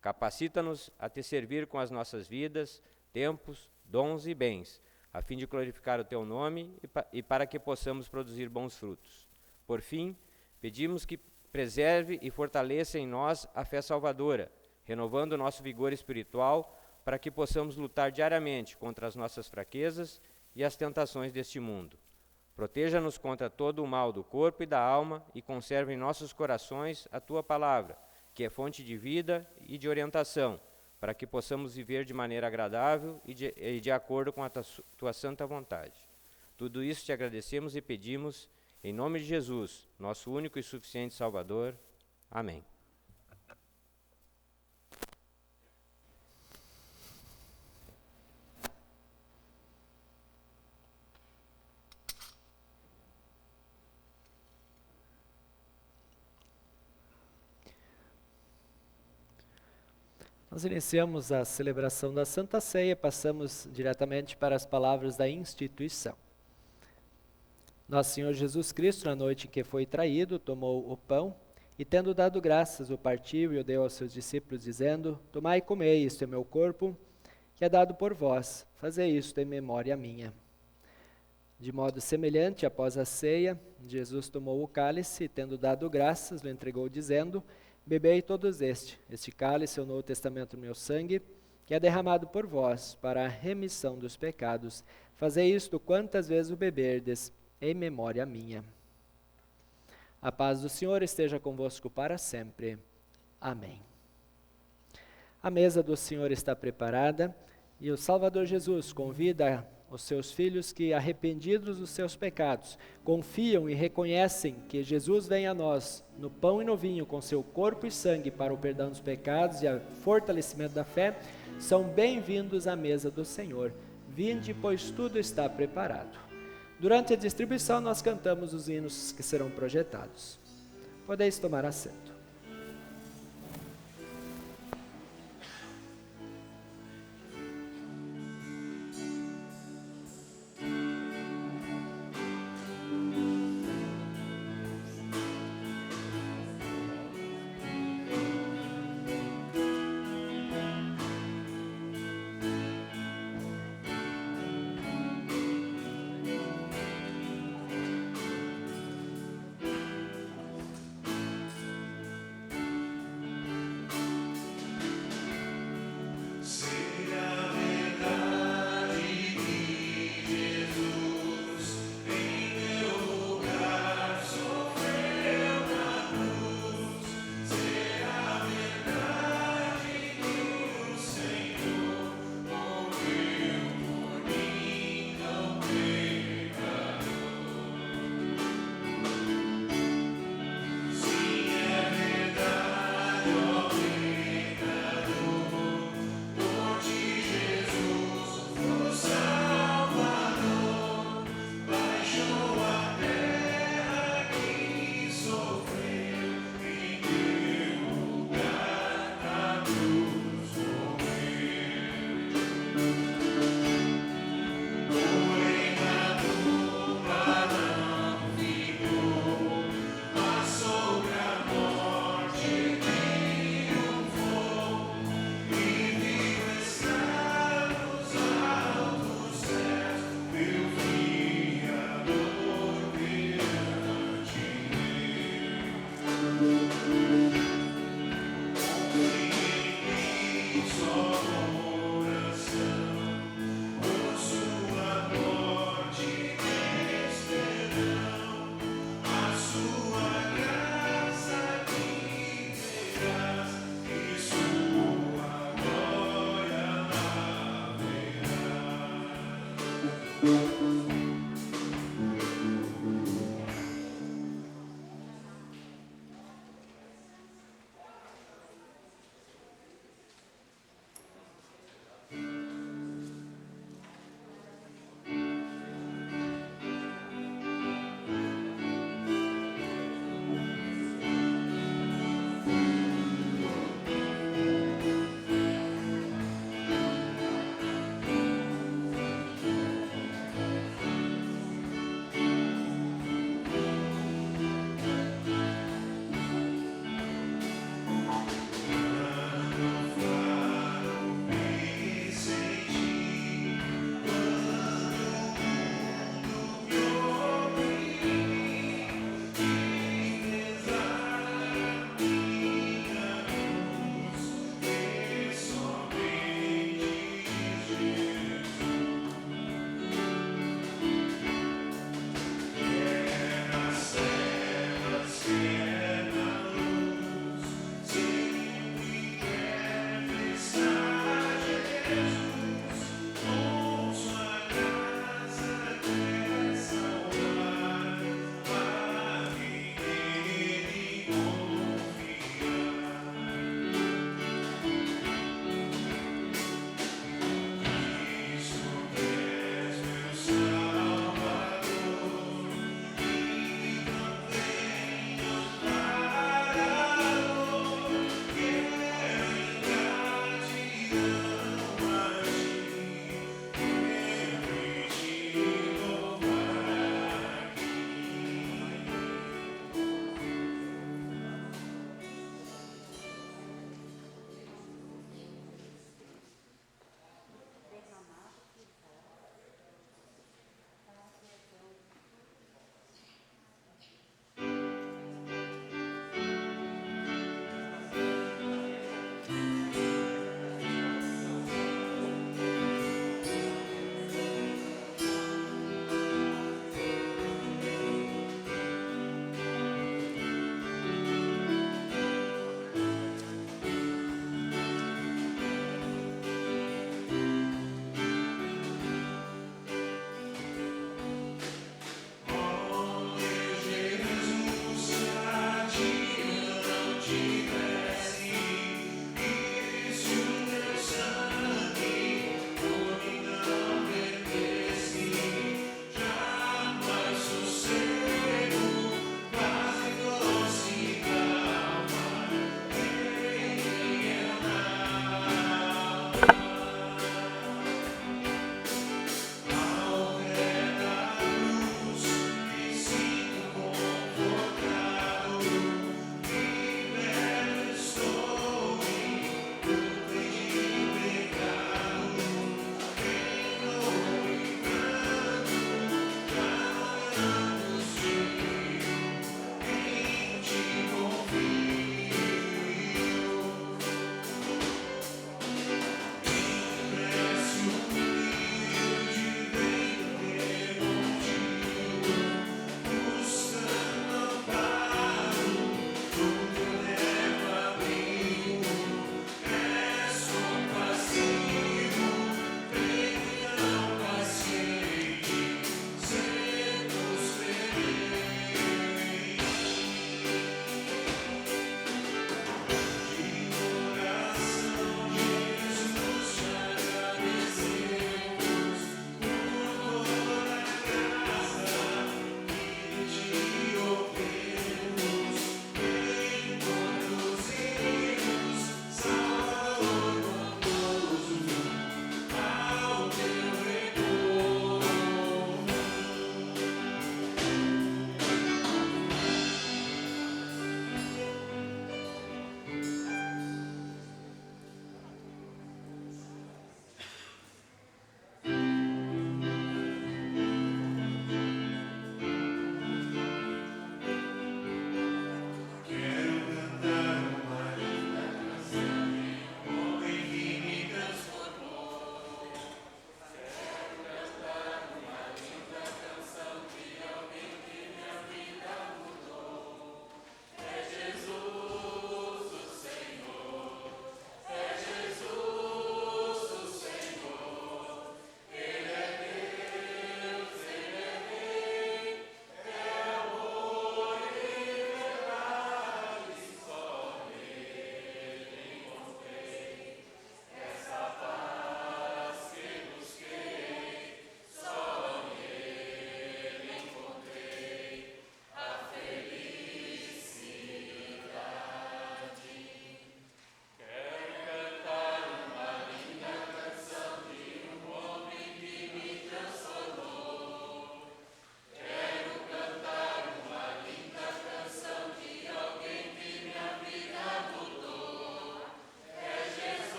Capacita-nos a te servir com as nossas vidas, tempos, dons e bens, a fim de glorificar o teu nome e para que possamos produzir bons frutos. Por fim, pedimos que preserve e fortaleça em nós a fé salvadora, renovando o nosso vigor espiritual para que possamos lutar diariamente contra as nossas fraquezas e as tentações deste mundo. Proteja-nos contra todo o mal do corpo e da alma e conserve em nossos corações a tua palavra, que é fonte de vida e de orientação, para que possamos viver de maneira agradável e de acordo com a tua santa vontade. Tudo isso te agradecemos e pedimos, em nome de Jesus, nosso único e suficiente Salvador. Amém. Nós iniciamos a celebração da Santa Ceia, passamos diretamente para as palavras da instituição. Nosso Senhor Jesus Cristo, na noite em que foi traído, tomou o pão e, tendo dado graças, o partiu e o deu aos seus discípulos, dizendo: Tomai e comei, isto é meu corpo, que é dado por vós, fazei isto em memória minha. De modo semelhante, após a ceia, Jesus tomou o cálice e, tendo dado graças, o entregou, dizendo: Bebei todos este cálice é o Novo Testamento meu sangue, que é derramado por vós para a remissão dos pecados. Fazei isto quantas vezes o beberdes, em memória minha. A paz do Senhor esteja convosco para sempre. Amém. A mesa do Senhor está preparada e o Salvador Jesus convida os seus filhos que, arrependidos dos seus pecados, confiam e reconhecem que Jesus vem a nós no pão e no vinho com seu corpo e sangue para o perdão dos pecados e o fortalecimento da fé, são bem-vindos à mesa do Senhor. Vinde, pois tudo está preparado. Durante a distribuição nós cantamos os hinos que serão projetados. Podeis tomar assento.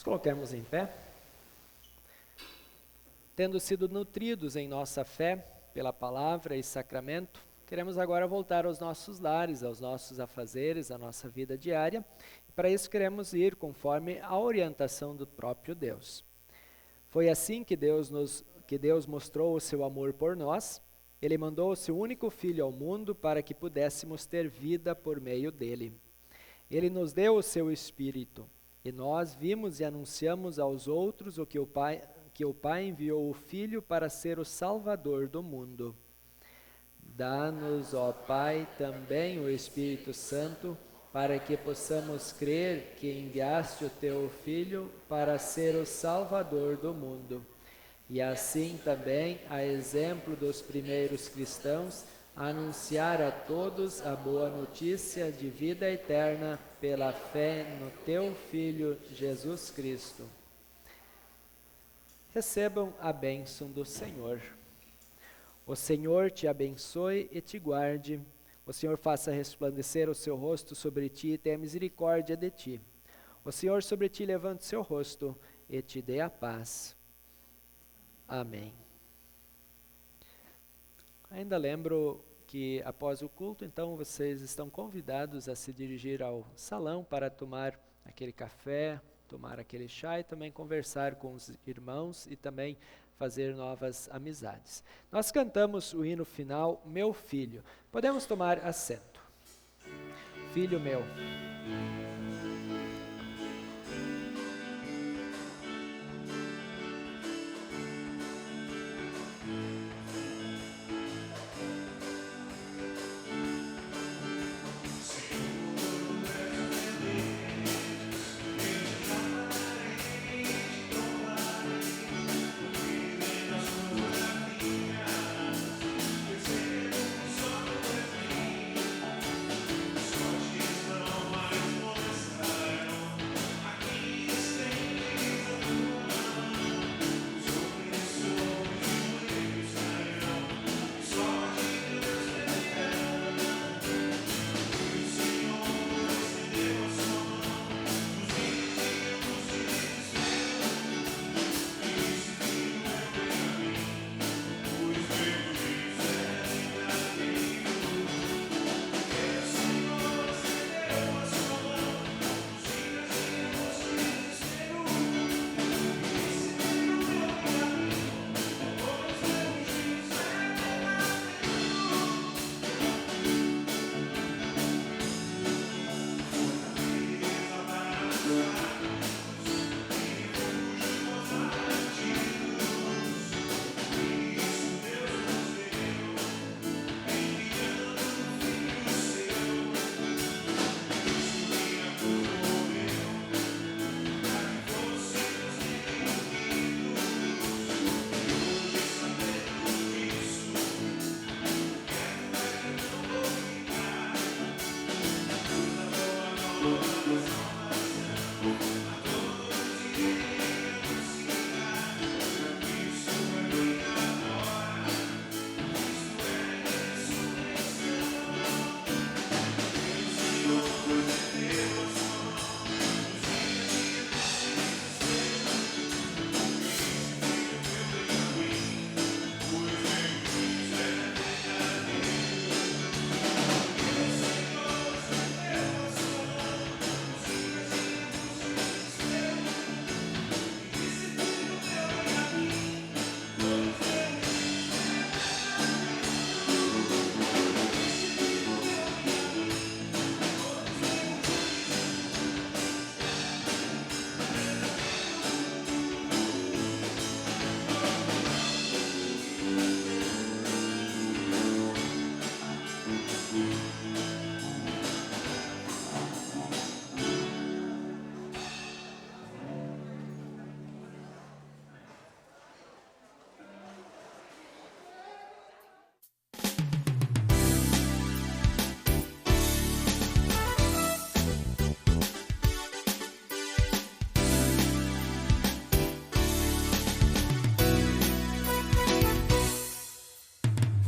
coloquemos em pé. Tendo sido nutridos em nossa fé pela palavra e sacramento, queremos agora voltar aos nossos lares, aos nossos afazeres, à nossa vida diária. E para isso queremos ir conforme a orientação do próprio Deus. Foi assim que Deus mostrou o seu amor por nós. Ele mandou o seu único Filho ao mundo para que pudéssemos ter vida por meio dele. Ele nos deu o seu Espírito, e nós vimos e anunciamos aos outros que o Pai enviou o Filho para ser o Salvador do mundo. Dá-nos, ó Pai, também o Espírito Santo, para que possamos crer que enviaste o teu Filho para ser o Salvador do mundo. E assim também, a exemplo dos primeiros cristãos, anunciar a todos a boa notícia de vida eterna pela fé no teu Filho Jesus Cristo. Recebam a bênção do Senhor. O Senhor te abençoe e te guarde. O Senhor faça resplandecer o seu rosto sobre ti e tenha misericórdia de ti. O Senhor sobre ti levante o seu rosto e te dê a paz. Amém. Ainda lembro que após o culto, então, vocês estão convidados a se dirigir ao salão para tomar aquele café, tomar aquele chá e também conversar com os irmãos e também fazer novas amizades. Nós cantamos o hino final, Meu Filho. Podemos tomar assento. Filho meu.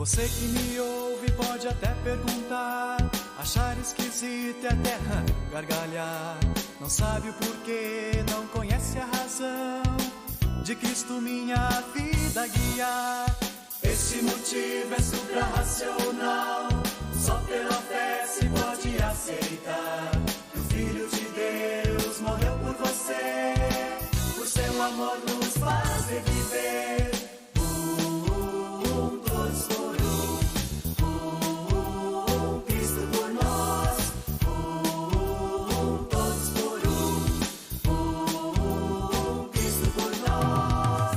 Você que me ouve pode até perguntar: Achar esquisita é a terra gargalhar. Não sabe o porquê, não conhece a razão de Cristo minha vida guiar. Esse motivo é supra-racional, só pela fé se pode aceitar. Que o Filho de Deus morreu por você, por seu amor nos faz reviver. Todos por Cristo por nós. Todos por Cristo por nós.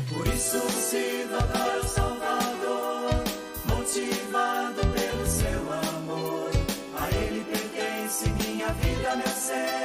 Por isso sirva para o Salvador, motivado pelo seu amor. A Ele pertence minha vida, meu ser.